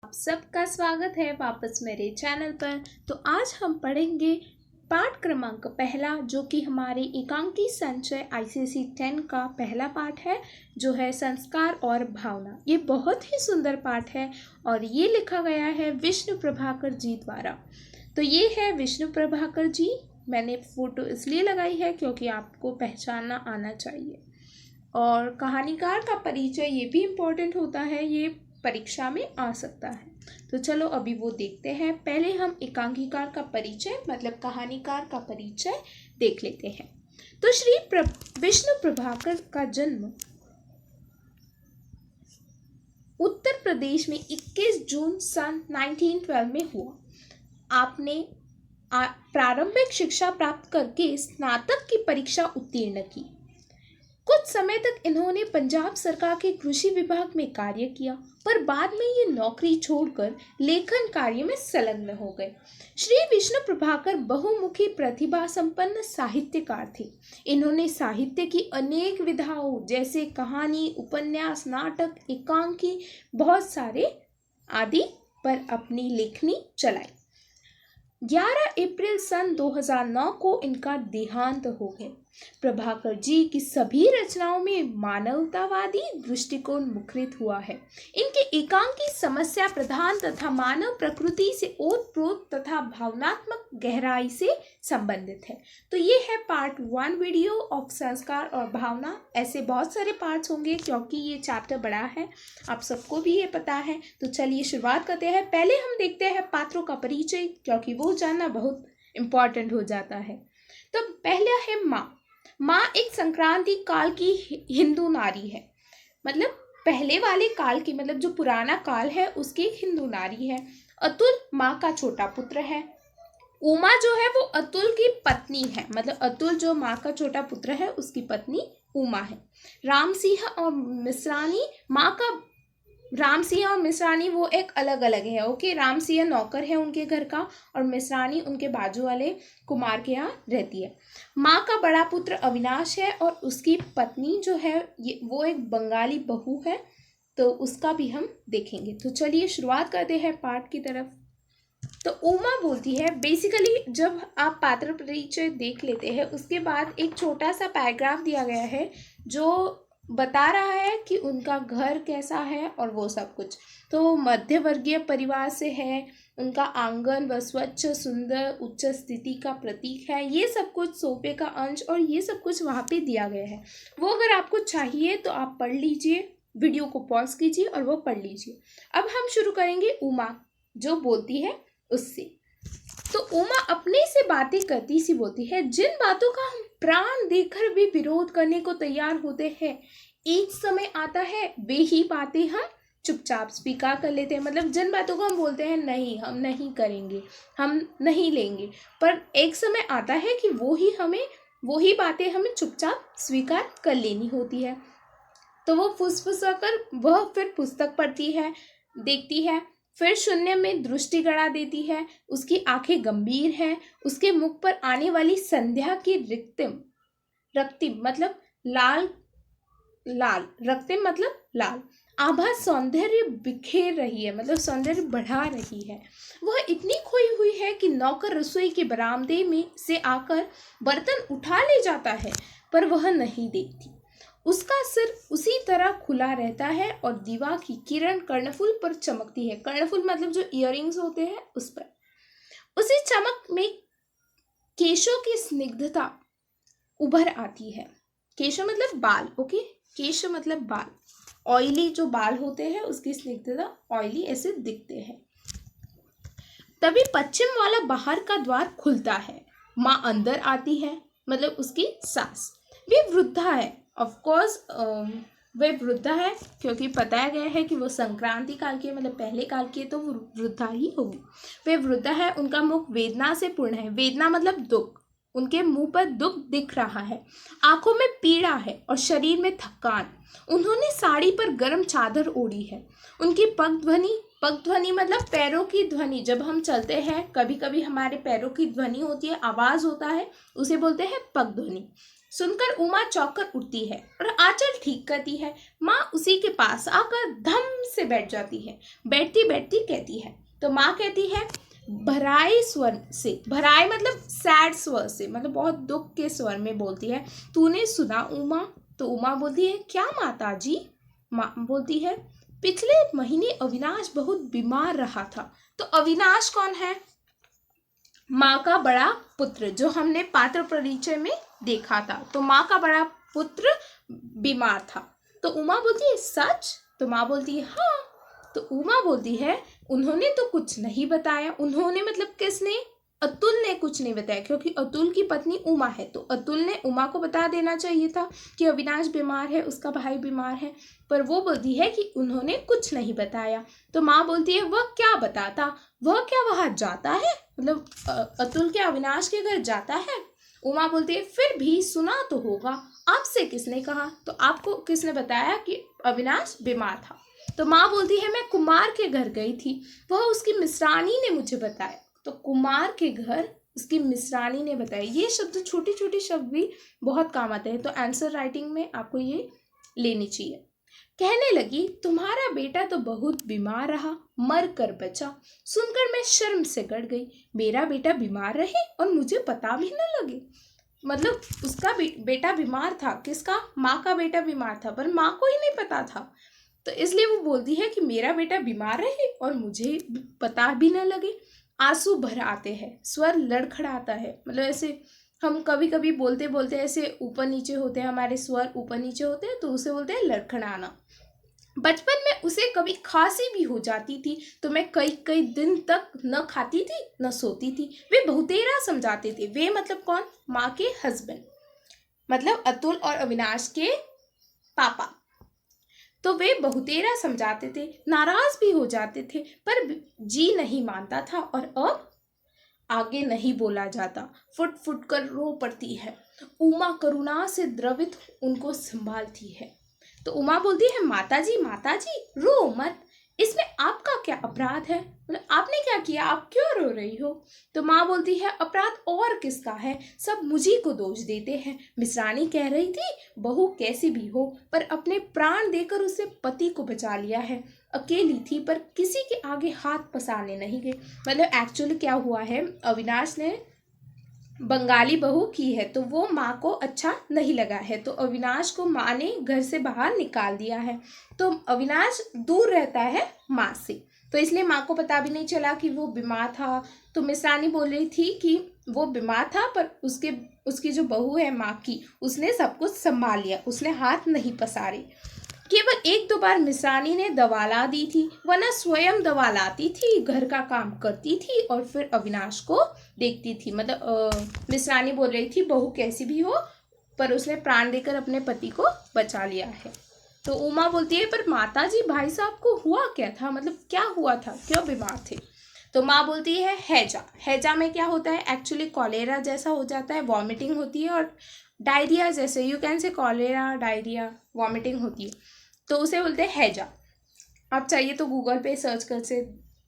आप सबका स्वागत है वापस मेरे चैनल पर। तो आज हम पढ़ेंगे पाठ क्रमांक पहला, जो कि हमारे एकांकी संचय ICSE 10 का पहला पाठ है, जो है संस्कार और भावना। ये बहुत ही सुंदर पाठ है और ये लिखा गया है विष्णु प्रभाकर जी द्वारा। तो ये है विष्णु प्रभाकर जी। मैंने फोटो इसलिए लगाई है क्योंकि आपको पहचानना आना चाहिए। और कहानीकार का परिचय ये भी इम्पोर्टेंट होता है, ये परीक्षा में आ सकता है। तो चलो अभी वो देखते हैं। पहले हम एकांकीकार का परिचय मतलब कहानीकार का परिचय देख लेते हैं। तो श्री विष्णु प्रभाकर का जन्म उत्तर प्रदेश में 21 जून सन 1912 में हुआ। आपने प्रारंभिक शिक्षा प्राप्त करके स्नातक की परीक्षा उत्तीर्ण की। कुछ समय तक इन्होंने पंजाब सरकार के कृषि विभाग में कार्य किया, पर बाद में ये नौकरी छोड़कर लेखन कार्य में संलग्न हो गए। श्री विष्णु प्रभाकर बहुमुखी प्रतिभा संपन्न साहित्यकार थे। इन्होंने साहित्य की अनेक विधाओं जैसे कहानी, उपन्यास, नाटक, एकांकी, बहुत सारे आदि पर अपनी लेखनी चलाई। 11 अप्रैल सन 2009 को इनका देहांत हो गया। प्रभाकर जी की सभी रचनाओं में मानवतावादी दृष्टिकोण मुखरित हुआ है। इनके एकांकी समस्या प्रधान तथा मानव प्रकृति से ओतप्रोत तथा भावनात्मक गहराई से संबंधित है। तो ये है पार्ट 1 वीडियो ऑफ संस्कार और भावना। ऐसे बहुत सारे पार्ट्स होंगे क्योंकि ये चैप्टर बड़ा है, आप सबको भी ये पता है। तो चलिए शुरुआत करते हैं। पहले हम देखते हैं पात्रों का परिचय, क्योंकि वो जानना बहुत इम्पॉर्टेंट हो जाता है। तो पहला है माँ। माँ एक संक्रांति काल की हिंदू नारी है, मतलब पहले वाले काल की, मतलब जो पुराना काल है उसकी एक हिंदू नारी है। अतुल माँ का छोटा पुत्र है। उमा जो है वो अतुल की पत्नी है, मतलब अतुल जो माँ का छोटा पुत्र है उसकी पत्नी उमा है। राम सिंह और मिश्रानी वो एक अलग अलग है। ओके, राम सिंह नौकर है उनके घर का और मिश्रानी उनके बाजू वाले कुमार के यहाँ रहती है। माँ का बड़ा पुत्र अविनाश है और उसकी पत्नी जो है वो एक बंगाली बहू है, तो उसका भी हम देखेंगे। तो चलिए शुरुआत करते हैं पाठ की तरफ। तो उमा बोलती है, बेसिकली जब आप पात्र परिचय देख लेते हैं उसके बाद एक छोटा सा पैराग्राफ दिया गया है जो बता रहा है कि उनका घर कैसा है और वो सब कुछ। तो मध्य वर्गीय परिवार से है, उनका आंगन व स्वच्छ सुंदर उच्च स्थिति का प्रतीक है, ये सब कुछ सोफे का अंश और ये सब कुछ वहाँ पे दिया गया है। वो अगर आपको चाहिए तो आप पढ़ लीजिए, वीडियो को पॉज कीजिए और वो पढ़ लीजिए। अब हम शुरू करेंगे उमा जो बोलती है उससे। तो उमा अपने से बातें करती सी बोलती है, जिन बातों का हम प्राण देकर भी विरोध करने को तैयार होते हैं, एक समय आता है वे ही बातें हम चुपचाप स्वीकार कर लेते हैं। मतलब जिन बातों को हम बोलते हैं नहीं, हम नहीं करेंगे, हम नहीं लेंगे, पर एक समय आता है कि वो ही बातें हमें चुपचाप स्वीकार कर लेनी होती है। तो वो फुसफुसा कर वह फिर पुस्तक पढ़ती है, देखती है, फिर शून्य में दृष्टि गड़ा देती है। उसकी आंखें गंभीर हैं। उसके मुख पर आने वाली संध्या की रक्तिम मतलब लाल आभा सौंदर्य बिखेर रही है, मतलब सौंदर्य बढ़ा रही है। वह इतनी खोई हुई है कि नौकर रसोई के बरामदे में से आकर बर्तन उठा ले जाता है, पर वह नहीं देखती। उसका सिर उसी तरह खुला रहता है और दीवा की किरण कर्णफुल पर चमकती है। कर्णफुल मतलब जो इयररिंग्स होते हैं उस पर। उसी चमक में केशों की स्निग्धता उभर आती है। केशों मतलब बाल, ओके, केश मतलब बाल, ऑयली जो बाल होते हैं उसकी स्निग्धता, ऑयली ऐसे दिखते हैं। तभी पश्चिम वाला बाहर का द्वार खुलता है। माँ अंदर आती है, मतलब उसकी सास। वे वृद्धा है, ऑफ कोर्स वे वृद्धा है क्योंकि बताया गया है कि वो संक्रांति काल की, मतलब पहले काल की, तो वो वृद्धा ही होगी। वे वृद्धा है, उनका मुख वेदना से पूर्ण है। वेदना मतलब दुख, उनके मुंह पर दुख दिख रहा है। आंखों में पीड़ा है और शरीर में थकान। उन्होंने साड़ी पर गर्म चादर ओढ़ी है। उनकी पग ध्वनि मतलब पैरों की ध्वनि, जब हम चलते हैं कभी कभी हमारे पैरों की ध्वनि होती है, आवाज होता है, उसे बोलते हैं पग ध्वनि। सुनकर उमा चौंक उठती है और आंचल ठीक करती है। माँ उसी के पास आकर धम से बैठ जाती है। बैठती बैठती कहती है, तो माँ कहती है भराए स्वर से, भराए मतलब सैड स्वर से, मतलब बहुत दुख के स्वर में बोलती है, तूने सुना उमा? तो उमा बोलती है, क्या माता जी? माँ बोलती है, पिछले महीने अविनाश बहुत बीमार रहा था। तो अविनाश कौन है? माँ का बड़ा पुत्र, जो हमने पात्र परिचय में देखा था। तो माँ का बड़ा पुत्र बीमार था। तो उमा बोलती है, सच? तो माँ बोलती है, हाँ। तो उमा बोलती है, उन्होंने तो कुछ नहीं बताया। उन्होंने मतलब किसने? अतुल ने कुछ नहीं बताया, क्योंकि अतुल की पत्नी उमा है। तो अतुल ने उमा को बता देना चाहिए था कि अविनाश बीमार है, उसका भाई बीमार है, पर वो बोलती है कि उन्होंने कुछ नहीं बताया। तो माँ बोलती है, वह क्या बताता? वह क्या वहां जाता है? मतलब अतुल क्या अविनाश के घर जाता है? उमा बोलती है, फिर भी सुना तो होगा। आपसे किसने कहा? तो आपको किसने बताया कि अविनाश बीमार था? तो माँ बोलती है, मैं कुमार के घर गई थी, वह उसकी मिश्रानी ने मुझे बताया। तो कुमार के घर उसकी मिश्रानी ने बताया। ये शब्द, छोटे छोटे शब्द भी बहुत काम आते हैं, तो आंसर राइटिंग में आपको ये लेनी चाहिए। कहने लगी, तुम्हारा बेटा तो बहुत बीमार रहा, मर कर बचा। सुनकर मैं शर्म से गड़ गई। मेरा बेटा बीमार रहे और मुझे पता भी न लगे। मतलब उसका बेटा बीमार था। किसका? माँ का बेटा बीमार था, पर माँ को ही नहीं पता था। तो इसलिए वो बोलती है कि मेरा बेटा बीमार रहे और मुझे पता भी न लगे। आंसू भर आते हैं, स्वर लड़खड़ाता है। मतलब ऐसे हम कभी कभी बोलते बोलते ऐसे ऊपर नीचे होते हैं, हमारे स्वर ऊपर नीचे होते हैं, तो उसे बोलते हैं लड़खड़ाना। बचपन में उसे कभी खांसी भी हो जाती थी तो मैं कई कई दिन तक न खाती थी न सोती थी। वे बहुतेरा समझाते थे। वे मतलब कौन? माँ के हस्बैंड, मतलब अतुल और अविनाश के पापा। तो वे बहुतेरा समझाते थे, नाराज भी हो जाते थे, पर जी नहीं मानता था। और अब आगे नहीं बोला जाता। फुट फुट कर रो पड़ती है। उमा करुणा से द्रवित उनको संभालती है। तो उमा बोलती है, माता जी रो मत, इसमें आपका क्या अपराध है? मतलब आपने क्या किया, आप क्यों रो रही हो? तो माँ बोलती है, अपराध और किसका है, सब मुझी को दोष देते हैं। मिश्रानी कह रही थी, बहू कैसी भी हो पर अपने प्राण देकर उसने पति को बचा लिया है। अकेली थी पर किसी के आगे हाथ पसारने नहीं गई। मतलब एक्चुअली क्या हुआ है, अविनाश ने बंगाली बहू की है, तो वो माँ को अच्छा नहीं लगा है, तो अविनाश को माँ ने घर से बाहर निकाल दिया है। तो अविनाश दूर रहता है माँ से, तो इसलिए माँ को पता भी नहीं चला कि वो बीमार था। तो मिसरानी बोल रही थी कि वो बीमार था, पर उसकी जो बहू है माँ की, उसने सब कुछ संभाल लिया, उसने हाथ नहीं पसारे। केवल एक दो बार मिसरानी ने दवा ला दी थी, वरना स्वयं दवा लाती थी, घर का काम करती थी और फिर अविनाश को देखती थी। मतलब मिसरानी बोल रही थी, बहू कैसी भी हो पर उसने प्राण देकर अपने पति को बचा लिया है। तो उमा बोलती है, पर माता जी भाई साहब को हुआ क्या था, मतलब क्या हुआ था, क्यों बीमार थे? तो माँ बोलती है, हैजा। हैजा में क्या होता है, एक्चुअली कॉलेरा जैसा हो जाता है, वॉमिटिंग होती है, और डायरिया जैसे, you can say cholera diarrhoea, vomiting होती है, तो उसे बोलते हैं हैजा। आप चाहिए तो गूगल पे सर्च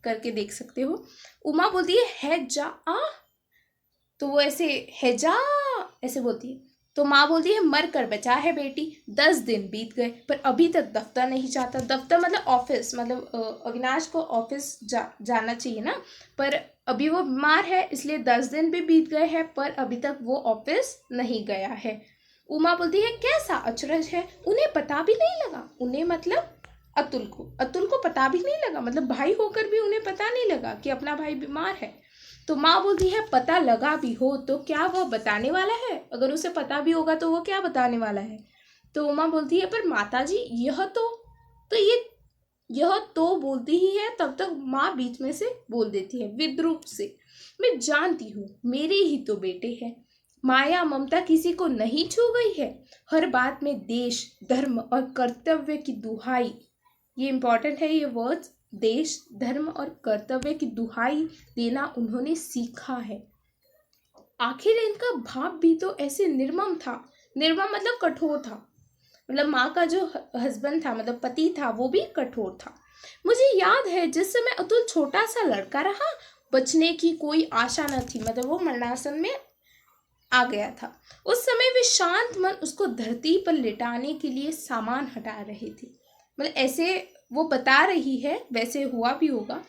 करके देख सकते हो। उमा बोलती है, हैजा आ, तो वो ऐसे हैजा ऐसे बोलती है। तो माँ बोलती है, मर कर बचा है बेटी, 10 दिन बीत गए पर अभी तक दफ्तर नहीं जाता। दफ्तर मतलब ऑफिस, मतलब अविनाश को ऑफिस जाना चाहिए ना, पर अभी वो बीमार है, इसलिए 10 दिन भी बीत गए हैं पर अभी तक वो ऑफिस नहीं गया है। उमा बोलती है, कैसा अचरज है, उन्हें पता भी नहीं लगा। उन्हें मतलब अतुल को पता भी नहीं लगा, मतलब भाई होकर भी उन्हें पता नहीं लगा कि अपना भाई बीमार है। तो माँ बोलती है, पता लगा भी हो तो क्या वह बताने वाला है? अगर उसे पता भी होगा तो वो क्या बताने वाला है? तो उमा बोलती है, पर माता जी यह तो बोलती ही है, तब तक माँ बीच में से बोल देती है विद्रूप से, मैं जानती हूँ मेरे ही तो बेटे हैं, माया ममता किसी को नहीं छू गई है। हर बात में देश धर्म और कर्तव्य की दुहाई, ये इंपॉर्टेंट है ये वर्ड्स, देश धर्म और कर्तव्य की दुहाई देना उन्होंने सीखा है। आखिर इनका बाप भी तो ऐसे निर्मम था। निर्मम मतलब कठोर था, मतलब माँ का जो हस्बैंड था, मतलब पति था, वो भी कठोर था। मुझे याद है जिस समय अतुल छोटा सा लड़का रहा, बचने की कोई आशा न थी, मतलब वो मरणासन में आ गया था। उस समय वे शांत मन उसको धरती पर लिटाने के लिए सामान हटा रहे थे। मतलब ऐसे वो बता रही है, वैसे हुआ भी होगा,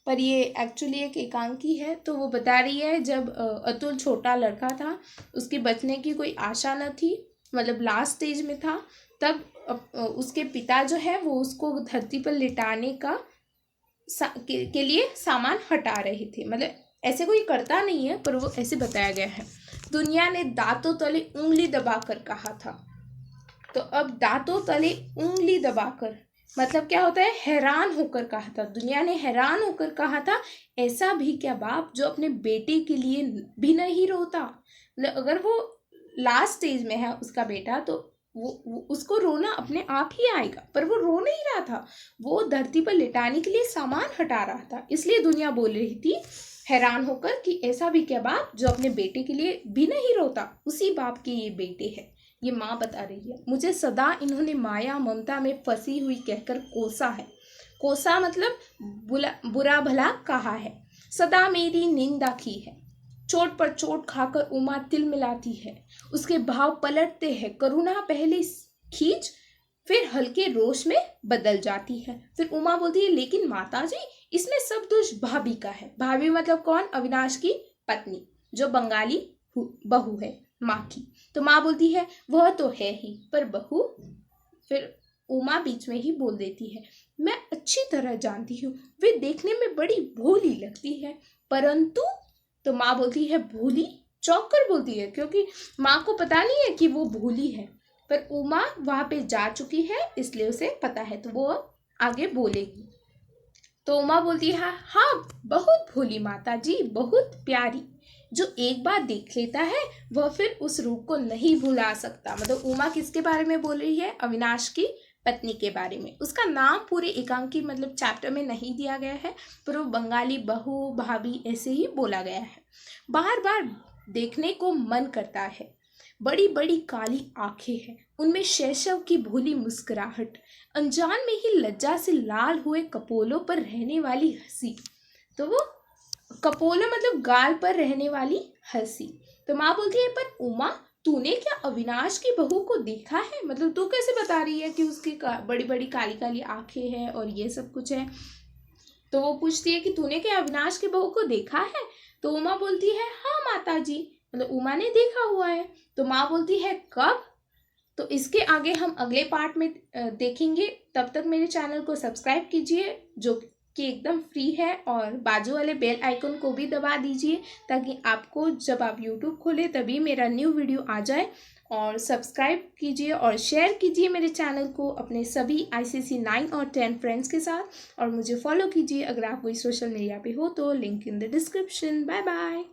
पर ये एक्चुअली एक एकांकी है। तो वो बता रही है जब अतुल छोटा लड़का था, उसके बचने की कोई आशा न थी, मतलब लास्ट स्टेज में था, तब उसके पिता जो है वो उसको धरती पर लिटाने के लिए सामान हटा रहे थे। मतलब ऐसे कोई करता नहीं है, पर वो ऐसे बताया गया है। दुनिया ने दांतों तले उंगली दबाकर कहा था। तो अब दांतों तले उंगली दबाकर मतलब क्या होता है, हैरान होकर कहा था। दुनिया ने हैरान होकर कहा था, ऐसा भी क्या बाप जो अपने बेटे के लिए भी नहीं रोता। मतलब अगर वो लास्ट स्टेज में है उसका बेटा, तो वो उसको रोना अपने आप ही आएगा, पर वो रो नहीं रहा था, वो धरती पर लिटाने के लिए सामान हटा रहा था। इसलिए दुनिया बोल रही थी हैरान होकर कि ऐसा भी क्या बाप जो अपने बेटे के लिए भी नहीं रोता, उसी बाप के ये बेटे हैं। ये माँ बता रही है, मुझे सदा इन्होंने माया ममता में फंसी हुई कहकर कोसा है। कोसा मतलब बुरा भला कहा है, सदा मेरी निंदा की है। चोट पर चोट खाकर उमा तिल मिलाती है, उसके भाव पलटते हैं। करुणा पहले खींच फिर हल्के रोष में बदल जाती है। फिर उमा बोलती है, लेकिन माताजी इसमें सब दोष भाभी का है। भाभी मतलब कौन? अविनाश की पत्नी, जो बंगाली बहू है माँ की। तो माँ बोलती है वह तो है ही, पर बहू। फिर उमा बीच में ही बोल देती है, मैं अच्छी तरह जानती हूँ वे देखने में बड़ी भोली लगती है, परंतु। तो माँ बोलती है भोली? चौंक कर बोलती है, क्योंकि माँ को पता नहीं है कि वो भोली है, पर उमा वहां पे जा चुकी है इसलिए उसे पता है, तो वो आगे बोलेगी। तो उमा बोलती है, हाँ बहुत भोली माता जी, बहुत प्यारी। जो एक बार देख लेता है वह फिर उस रूप को नहीं भुला सकता। मतलब उमा किसके बारे में बोल रही है? अविनाश की पत्नी के बारे में। उसका नाम पूरे एकांकी मतलब चैप्टर में नहीं दिया गया है, पर वो बंगाली बहू भाभी ऐसे ही बोला गया है। बार बार देखने को मन करता है। बड़ी बड़ी काली आंखें हैं, उनमें शैशव की भोली मुस्कुराहट, अनजान में ही लज्जा से लाल हुए कपोलों पर रहने वाली हंसी। तो वो कपोलों मतलब गाल पर रहने वाली हंसी। तो माँ बोलती है, पर उमा तूने क्या अविनाश की बहू को देखा है? मतलब तू कैसे बता रही है कि उसकी बड़ी बड़ी काली काली आंखें हैं और ये सब कुछ है। तो वो पूछती है कि तूने क्या अविनाश की बहू को देखा है? तो उमा बोलती है, हाँ माता जी, मतलब उमा ने देखा हुआ है। तो माँ बोलती है, कब? तो इसके आगे हम अगले पार्ट में देखेंगे। तब तक मेरे चैनल को सब्सक्राइब कीजिए, जो कि एकदम फ्री है, और बाजू वाले बेल आइकन को भी दबा दीजिए, ताकि आपको जब आप यूट्यूब खोलें तभी मेरा न्यू वीडियो आ जाए। और सब्सक्राइब कीजिए और शेयर कीजिए मेरे चैनल को अपने सभी ICC 9 और 10 फ्रेंड्स के साथ। और मुझे फॉलो कीजिए अगर आप कोई सोशल मीडिया पे हो तो, link in the description. Bye bye.